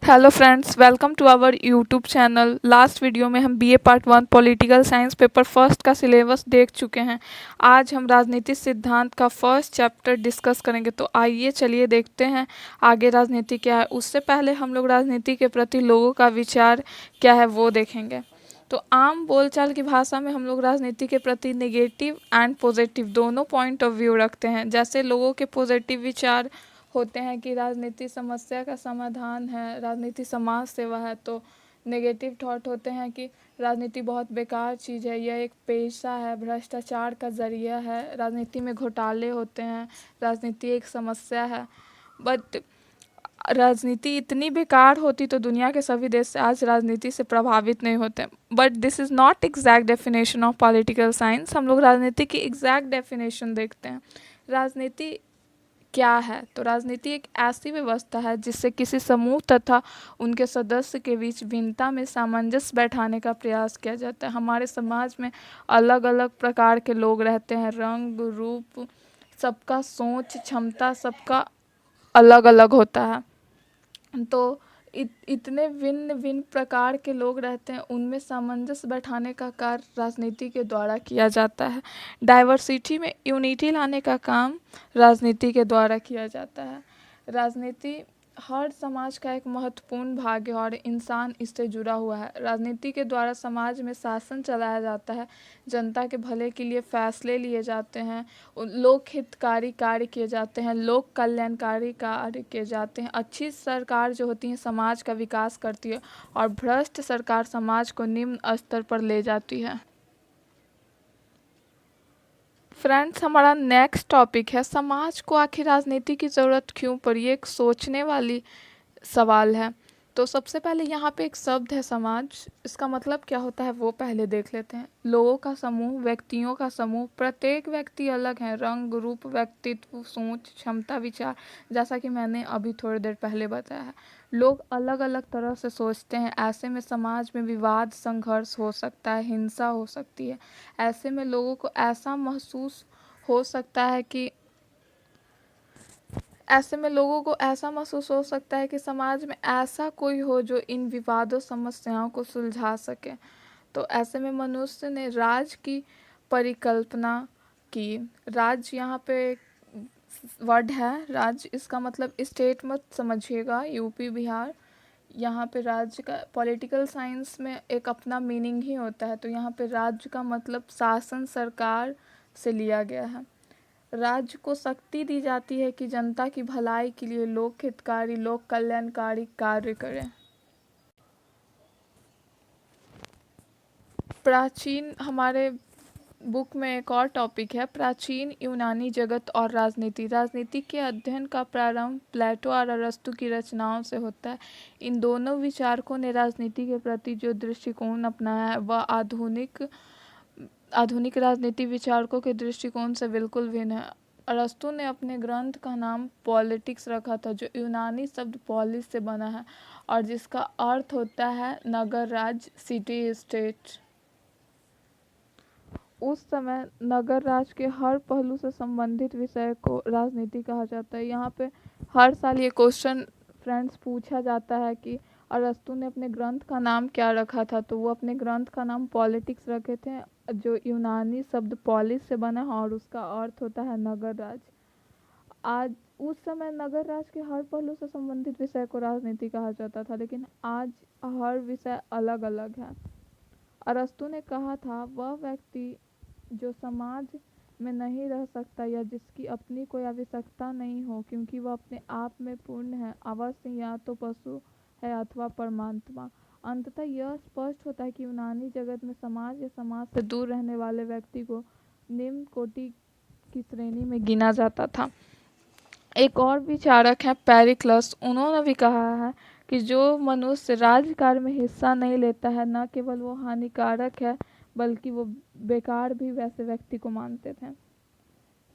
Hello friends, welcome to our YouTube channel. Last video में हम BA part 1 political science paper first का syllabus देख चुके हैं। आज हम राजनीति सिद्धांत का फर्स्ट चैप्टर डिस्कस करेंगे। तो आइए चलिए देखते हैं आगे राजनीति क्या है। उससे पहले हम लोग राजनीति के प्रति लोगों का विचार क्या है वो देखेंगे। तो आम बोलचाल की भाषा में हम लोग राजनीति के प्रति नेगेटिव एंड पॉजिटिव दोनों पॉइंट ऑफ व्यू रखते हैं। जैसे लोगों के पॉजिटिव विचार होते हैं कि राजनीति समस्या का समाधान है, राजनीति समाज सेवा है। तो नेगेटिव थॉट होते हैं कि राजनीति बहुत बेकार चीज़ है, यह एक पेशा है, भ्रष्टाचार का जरिया है, राजनीति में घोटाले होते हैं, राजनीति एक समस्या है। बट राजनीति इतनी बेकार होती तो दुनिया के सभी देश आज राजनीति से प्रभावित नहीं होते। But this is not exact definition of political science. हम लोग राजनीति की एग्जैक्ट डेफिनेशन देखते हैं। राजनीति क्या है? तो राजनीति एक ऐसी व्यवस्था है जिससे किसी समूह तथा उनके सदस्य के बीच भिन्नता में सामंजस्य बैठाने का प्रयास किया जाता है। हमारे समाज में अलग अलग प्रकार के लोग रहते हैं, रंग रूप, सबका सोच क्षमता सबका अलग अलग होता है। तो इतने भिन्न भिन्न प्रकार के लोग रहते हैं, उनमें सामंजस्य बैठाने का कार्य राजनीति के द्वारा किया जाता है। डाइवर्सिटी में यूनिटी लाने का काम राजनीति के द्वारा किया जाता है। राजनीति हर समाज का एक महत्वपूर्ण भाग है और इंसान इससे जुड़ा हुआ है। राजनीति के द्वारा समाज में शासन चलाया जाता है, जनता के भले के लिए फैसले लिए जाते हैं, लोक हितकारी कार्य किए जाते हैं, लोक कल्याणकारी कार्य किए जाते हैं। अच्छी सरकार जो होती है समाज का विकास करती है और भ्रष्ट सरकार समाज को निम्न स्तर पर ले जाती है। फ्रेंड्स, हमारा नेक्स्ट टॉपिक है समाज को आखिर राजनीति की ज़रूरत क्यों पड़ी। एक सोचने वाली सवाल है। तो सबसे पहले यहाँ पे एक शब्द है समाज, इसका मतलब क्या होता है वो पहले देख लेते हैं। लोगों का समूह, व्यक्तियों का समूह। प्रत्येक व्यक्ति अलग है, रंग रूप, व्यक्तित्व, सोच क्षमता, विचार। जैसा कि मैंने अभी थोड़ी देर पहले बताया है, लोग अलग अलग तरह से सोचते हैं। ऐसे में समाज में विवाद संघर्ष हो सकता है, हिंसा हो सकती है। ऐसे में लोगों को ऐसा महसूस हो सकता है कि कि समाज में ऐसा कोई हो जो इन विवादों समस्याओं को सुलझा सके। तो ऐसे में मनुष्य ने राज की परिकल्पना की। राज यहाँ पे वर्ड है, राज इसका मतलब स्टेट मत समझिएगा, यूपी बिहार। यहाँ पे राज्य का पॉलिटिकल साइंस में एक अपना मीनिंग ही होता है। तो यहाँ पे राज्य का मतलब शासन सरकार से लिया गया है। राज्य को शक्ति दी जाती है कि जनता की भलाई के लिए लोक हितकारी लोक कल्याणकारी कार्य करें। प्राचीन हमारे बुक में एक और टॉपिक है, प्राचीन यूनानी जगत और राजनीति। राजनीति के अध्ययन का प्रारंभ प्लेटो और अरस्तु की रचनाओं से होता है। इन दोनों विचारकों ने राजनीति के प्रति जो दृष्टिकोण अपनाया है वह आधुनिक राजनीति विचारकों के दृष्टिकोण से बिल्कुल भिन्न है। अरस्तु ने अपने ग्रंथ का नाम पॉलिटिक्स रखा था, जो यूनानी शब्द पॉलिस से बना है और जिसका अर्थ होता है नगर राज्य, सिटी स्टेट। उस समय नगर राज के हर पहलू से संबंधित विषय को राजनीति कहा जाता है। यहाँ पे हर साल ये क्वेश्चन फ्रेंड्स पूछा जाता है कि अरस्तु ने अपने ग्रंथ का नाम क्या रखा था। तो वो अपने ग्रंथ का नाम पॉलिटिक्स रखे थे, जो यूनानी शब्द पॉलिस से बना है और उसका अर्थ होता है नगर राज। आज उस समय नगर राज के हर पहलू से संबंधित विषय को राजनीति कहा जाता था, लेकिन आज हर विषय अलग अलग है। अरस्तु ने कहा था वह व्यक्ति जो समाज में नहीं रह सकता या जिसकी अपनी कोई आवश्यकता नहीं हो, क्योंकि वह अपने आप में पूर्ण है, अवश्य या तो पशु है अथवा परमात्मा। अंततः यह स्पष्ट होता है कि यूनानी जगत में समाज या समाज से दूर रहने वाले व्यक्ति को निम्न कोटि की श्रेणी में गिना जाता था। एक और विचारक है पेरिक्लस। उन्होंने भी कहा है कि जो मनुष्य राज्यकार्य में हिस्सा नहीं लेता है, न केवल वो हानिकारक है बल्कि वो बेकार भी वैसे व्यक्ति को मानते थे।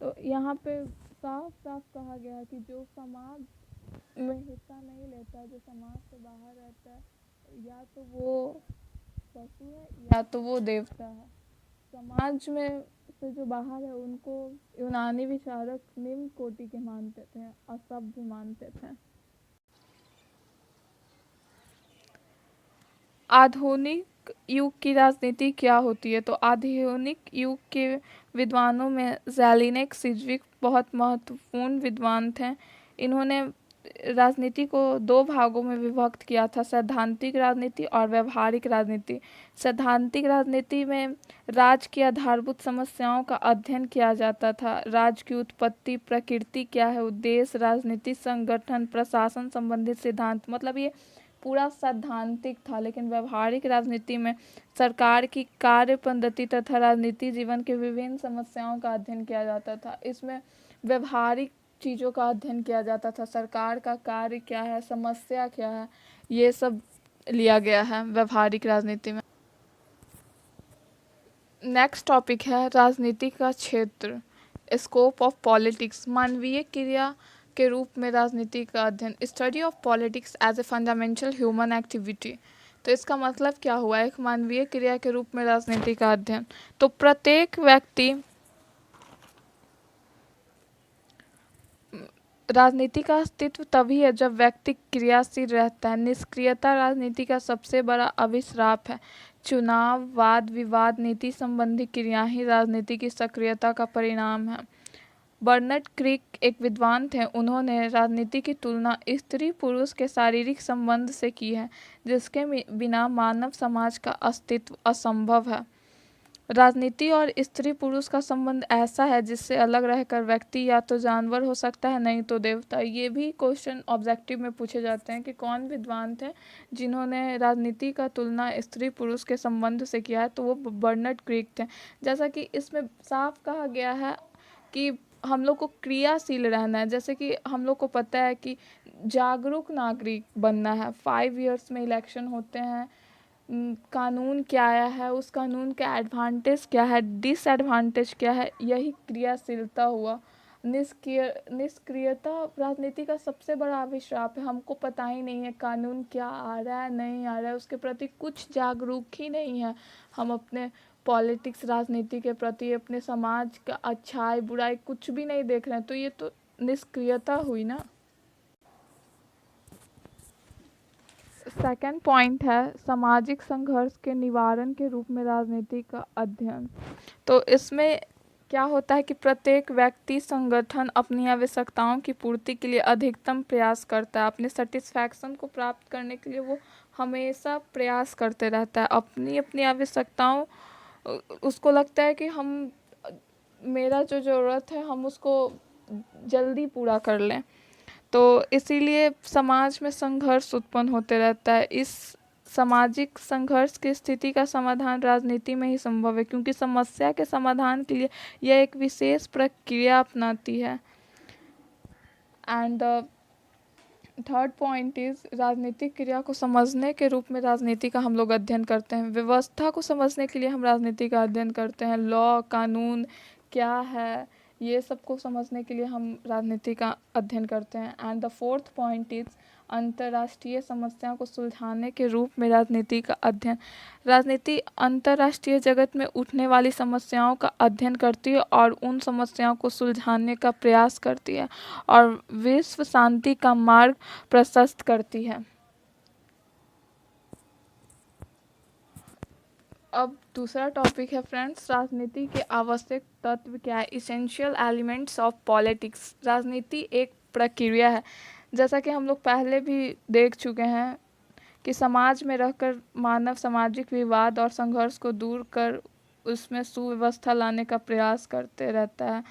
तो यहाँ पे साफ साफ कहा गया है कि जो समाज में हिस्सा नहीं लेता, जो समाज से बाहर रहता है, या तो वो पशु है या तो वो देवता है। समाज में से जो बाहर है उनको यूनानी विचारक निम्न कोटि के मानते थे, असभ्य मानते थे। आधुनिक युग की राजनीति क्या होती है? तो आधुनिक युग के विद्वानों में ज़ेलिनेक सिज्विक बहुत महत्वपूर्ण विद्वान थे। इन्होंने राजनीति को दो भागों में विभक्त किया था, सैद्धांतिक राजनीति और व्यवहारिक राजनीति। सैद्धांतिक राजनीति में राज्य की आधारभूत समस्याओं का अध्ययन किया जाता था। राज्य की उत्पत्ति, प्रकृति क्या है, उद्देश्य, राजनीति, संगठन, प्रशासन संबंधित सिद्धांत, मतलब ये पूरा सैद्धांतिक था। लेकिन व्यवहारिक राजनीति में सरकार की कार्य पद्धति तथा राजनीति जीवन के विभिन्न समस्याओं का अध्ययन किया जाता था। इसमें व्यवहारिक चीज़ों का अध्ययन किया जाता था, सरकार का कार्य क्या है, समस्या क्या है, ये सब लिया गया है व्यवहारिक राजनीति में। नेक्स्ट टॉपिक है राजनीति का क्षेत्र, स्कोप ऑफ पॉलिटिक्स, मानवीय क्रिया के रूप में राजनीति का अध्ययन, study of politics as a fundamental human activity. तो इसका मतलब क्या हुआ, एक मानवीय क्रिया के रूप में राजनीति का अध्ययन। तो प्रत्येक व्यक्ति राजनीति का अस्तित्व तभी है जब व्यक्ति क्रियाशील रहता है। निष्क्रियता राजनीति का सबसे बड़ा अभिशाप है। चुनाव, वाद विवाद, नीति संबंधी क्रिया ही राजनीति की सक्रियता का परिणाम है। बर्नार्ड क्रिक एक विद्वान थे। उन्होंने राजनीति की तुलना स्त्री पुरुष के शारीरिक संबंध से की है, जिसके बिना मानव समाज का अस्तित्व असंभव है। राजनीति और स्त्री पुरुष का संबंध ऐसा है जिससे अलग रहकर व्यक्ति या तो जानवर हो सकता है, नहीं तो देवता। ये भी क्वेश्चन ऑब्जेक्टिव में पूछे जाते हैं कि कौन विद्वान थे जिन्होंने राजनीति का तुलना स्त्री पुरुष के संबंध से किया है, तो वो बर्नार्ड क्रिक थे। जैसा कि इसमें साफ कहा गया है कि हम लोग को क्रियाशील रहना है। जैसे कि हम लोग को पता है कि जागरूक नागरिक बनना है। 5 ईयर्स में इलेक्शन होते हैं। कानून क्या आया है, उस कानून का एडवांटेज क्या है, डिसएडवांटेज क्या है, यही क्रियाशीलता हुआ। निष्क्रियता राजनीति का सबसे बड़ा अभिशाप है। हमको पता ही नहीं है कानून क्या आ रहा है, नहीं आ रहा है, उसके प्रति कुछ जागरूक ही नहीं है। हम अपने पॉलिटिक्स, राजनीति के प्रति, अपने समाज का अच्छाई बुराई कुछ भी नहीं देख रहे हैं, तो ये तो निष्क्रियता हुई ना। सेकंड पॉइंट है सामाजिक संघर्ष के निवारण के रूप में राजनीति का अध्ययन। तो इसमें क्या होता है कि प्रत्येक व्यक्ति, संगठन अपनी आवश्यकताओं की पूर्ति के लिए अधिकतम प्रयास करता है। अपने सेटिस्फैक्शन को प्राप्त करने के लिए वो हमेशा प्रयास करते रहता है। अपनी अपनी आवश्यकताओं, उसको लगता है कि हम, मेरा जो ज़रूरत है हम उसको जल्दी पूरा कर लें। तो इसीलिए समाज में संघर्ष उत्पन्न होते रहता है। इस सामाजिक संघर्ष की स्थिति का समाधान राजनीति में ही संभव है, क्योंकि समस्या के समाधान के लिए यह एक विशेष प्रक्रिया अपनाती है। एंड थर्ड पॉइंट इज राजनीतिक क्रिया को समझने के रूप में राजनीति का हम लोग अध्ययन करते हैं। व्यवस्था को समझने के लिए हम राजनीति का अध्ययन करते हैं। लॉ, कानून क्या है, ये सब को समझने के लिए हम राजनीति का अध्ययन करते हैं। And the fourth point is अंतर्राष्ट्रीय समस्याओं को सुलझाने के रूप में राजनीति का अध्ययन। राजनीति अंतर्राष्ट्रीय जगत में उठने वाली समस्याओं का अध्ययन करती है और उन समस्याओं को सुलझाने का प्रयास करती है और विश्व शांति का मार्ग प्रशस्त करती है। अब दूसरा टॉपिक है फ्रेंड्स, राजनीति के आवश्यक तत्व क्या है, इसेंशियल एलिमेंट्स ऑफ पॉलिटिक्स। राजनीति एक प्रक्रिया है, जैसा कि हम लोग पहले भी देख चुके हैं कि समाज में रहकर मानव सामाजिक विवाद और संघर्ष को दूर कर उसमें सुव्यवस्था लाने का प्रयास करते रहता है।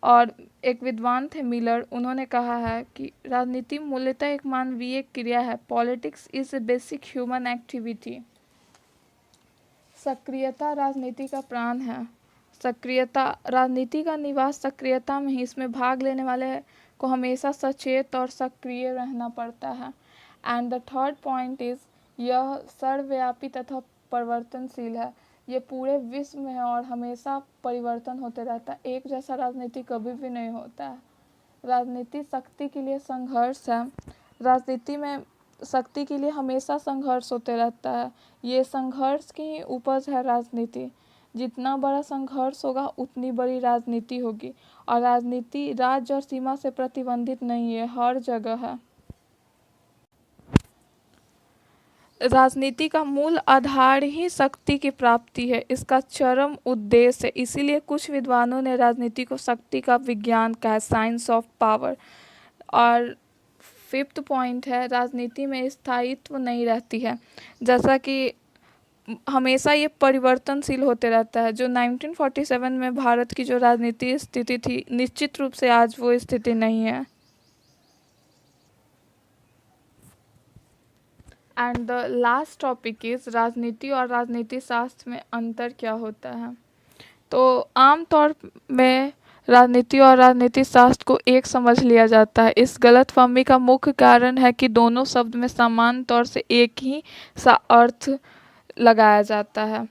और एक विद्वान थे मिलर, उन्होंने कहा है कि राजनीति मूलतः एक मानवीय क्रिया है। Politics is a basic human activity. सक्रियता राजनीति का प्राण है। सक्रियता, राजनीति का निवास सक्रियता में ही। इसमें भाग लेने वाले को हमेशा सचेत और सक्रिय रहना पड़ता है। And the third point is यह सर्वव्यापी तथा परिवर्तनशील है। ये पूरे विश्व में है और हमेशा परिवर्तन होते रहता है। एक जैसा राजनीति कभी भी नहीं होता है। राजनीति शक्ति के लिए संघर्ष है। राजनीति में शक्ति के लिए हमेशा संघर्ष होते रहता है। ये संघर्ष की ही उपज है राजनीति। जितना बड़ा संघर्ष होगा उतनी बड़ी राजनीति होगी। और राजनीति राज्य और सीमा से प्रतिबंधित नहीं है, हर जगह है। राजनीति का मूल आधार ही शक्ति की प्राप्ति है, इसका चरम उद्देश्य है। इसीलिए कुछ विद्वानों ने राजनीति को शक्ति का विज्ञान कहा है, साइंस ऑफ पावर। और फिफ्थ पॉइंट है, राजनीति में स्थायित्व नहीं रहती है, जैसा कि हमेशा ये परिवर्तनशील होते रहता है। जो 1947 में भारत की जो राजनीतिक स्थिति थी, निश्चित रूप से आज वो स्थिति नहीं है। And the last topic is राजनीति और राजनीति शास्त्र में अंतर क्या होता है। तो आमतौर में राजनीति और राजनीति शास्त्र को एक समझ लिया जाता है। इस गलतफहमी का मुख्य कारण है कि दोनों शब्द में समान तौर से एक ही सा अर्थ लगाया जाता है।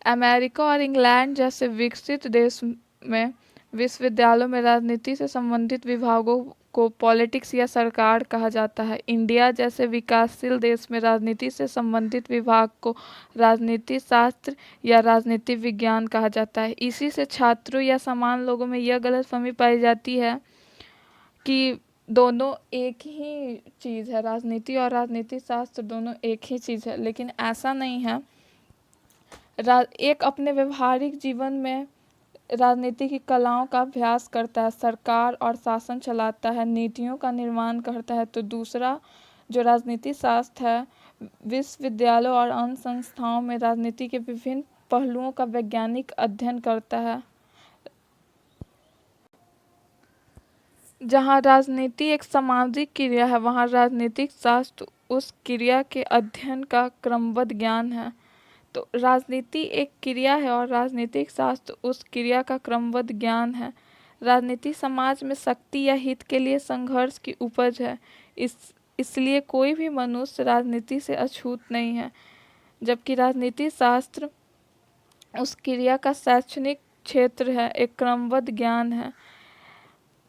अमेरिका और इंग्लैंड जैसे विकसित देश में विश्वविद्यालयों में राजनीति से संबंधित विभागों को पॉलिटिक्स या सरकार कहा जाता है। इंडिया जैसे विकासशील देश में राजनीति से संबंधित विभाग को राजनीति शास्त्र या राजनीति विज्ञान कहा जाता है। इसी से छात्रों या सामान्य लोगों में यह गलतफहमी पाई जाती है कि दोनों एक ही चीज़ है, राजनीति और राजनीति शास्त्र दोनों एक ही चीज़ है, लेकिन ऐसा नहीं है। एक अपने व्यवहारिक जीवन में राजनीति की कलाओं का अभ्यास करता है, सरकार और शासन चलाता है, नीतियों का निर्माण करता है, तो दूसरा जो राजनीति शास्त्र है विश्वविद्यालयों और अन्य संस्थाओं में राजनीति के विभिन्न पहलुओं का वैज्ञानिक अध्ययन करता है। जहाँ राजनीति एक सामाजिक क्रिया है, वहाँ राजनीतिक शास्त्र उस क्रिया के अध्ययन का क्रमबद्ध ज्ञान है। तो राजनीति एक क्रिया है और राजनीतिक शास्त्र उस क्रिया का क्रमबद्ध ज्ञान है। राजनीति समाज में शक्ति या हित के लिए संघर्ष की उपज है। इसलिए कोई भी मनुष्य राजनीति से अछूत नहीं है, जबकि राजनीति शास्त्र उस क्रिया का शैक्षणिक क्षेत्र है, एक क्रमबद्ध ज्ञान है।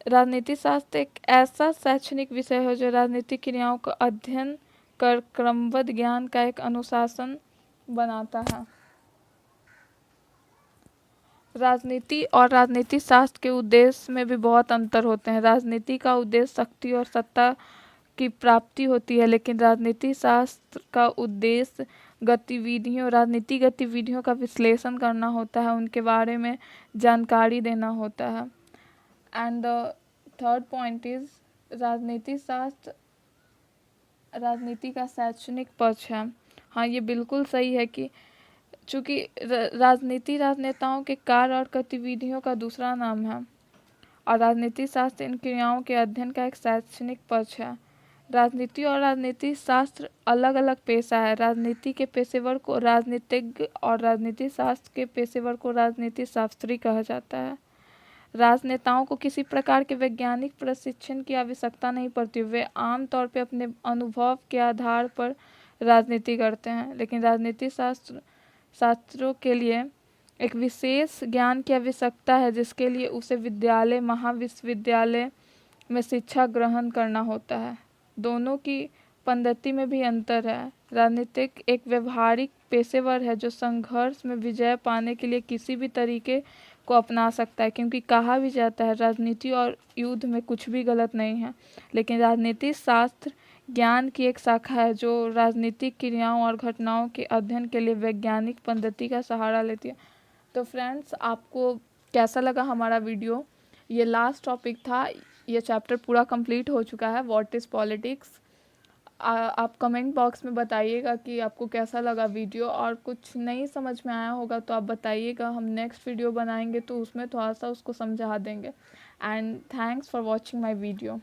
राजनीति शास्त्र एक ऐसा शैक्षणिक विषय है जो राजनीतिक क्रियाओं का अध्ययन कर क्रमबद्ध ज्ञान का एक अनुशासन बनाता है। राजनीति और राजनीति शास्त्र के उद्देश्य में भी बहुत अंतर होते हैं। राजनीति का उद्देश्य शक्ति और सत्ता की प्राप्ति होती है, लेकिन राजनीति शास्त्र का उद्देश्य राजनीतिक गतिविधियों का विश्लेषण करना होता है, उनके बारे में जानकारी देना होता है। And the third point is राजनीति शास्त्र राजनीति का शैक्षणिक पक्ष है। हाँ, ये बिल्कुल सही है कि चूँकि राजनीति राजनेताओं के कार्य और गतिविधियों का दूसरा नाम है और राजनीति शास्त्र इन क्रियाओं के अध्ययन का एक शैक्षणिक पक्ष है। राजनीति और राजनीति शास्त्र अलग अलग पेशा है। राजनीति के पेशेवर को राजनीतिज्ञ और राजनीति शास्त्र के पेशेवर को राजनीति शास्त्री कहा जाता है। राजनेताओं को किसी प्रकार के वैज्ञानिक प्रशिक्षण की आवश्यकता नहीं पड़ती, वे आमतौर पर अपने अनुभव के आधार पर राजनीति करते हैं, लेकिन राजनीति शास्त्रों के लिए एक विशेष ज्ञान की आवश्यकता है, जिसके लिए उसे विद्यालय महाविश्वविद्यालय में शिक्षा ग्रहण करना होता है। दोनों की पद्धति में भी अंतर है। राजनीतिक एक व्यवहारिक पेशेवर है जो संघर्ष में विजय पाने के लिए किसी भी तरीके को अपना सकता है, क्योंकि कहा भी जाता है राजनीति और युद्ध में कुछ भी गलत नहीं है। लेकिन राजनीतिक शास्त्र ज्ञान की एक शाखा है जो राजनीतिक क्रियाओं और घटनाओं के अध्ययन के लिए वैज्ञानिक पद्धति का सहारा लेती है। तो फ्रेंड्स, आपको कैसा लगा हमारा वीडियो? ये लास्ट टॉपिक था, ये चैप्टर पूरा कंप्लीट हो चुका है, व्हाट इज़ पॉलिटिक्स। आप कमेंट बॉक्स में बताइएगा कि आपको कैसा लगा वीडियो, और कुछ नहीं समझ में आया होगा तो आप बताइएगा, हम नेक्स्ट वीडियो बनाएंगे तो उसमें थोड़ा सा उसको समझा देंगे। And thanks for watching my video.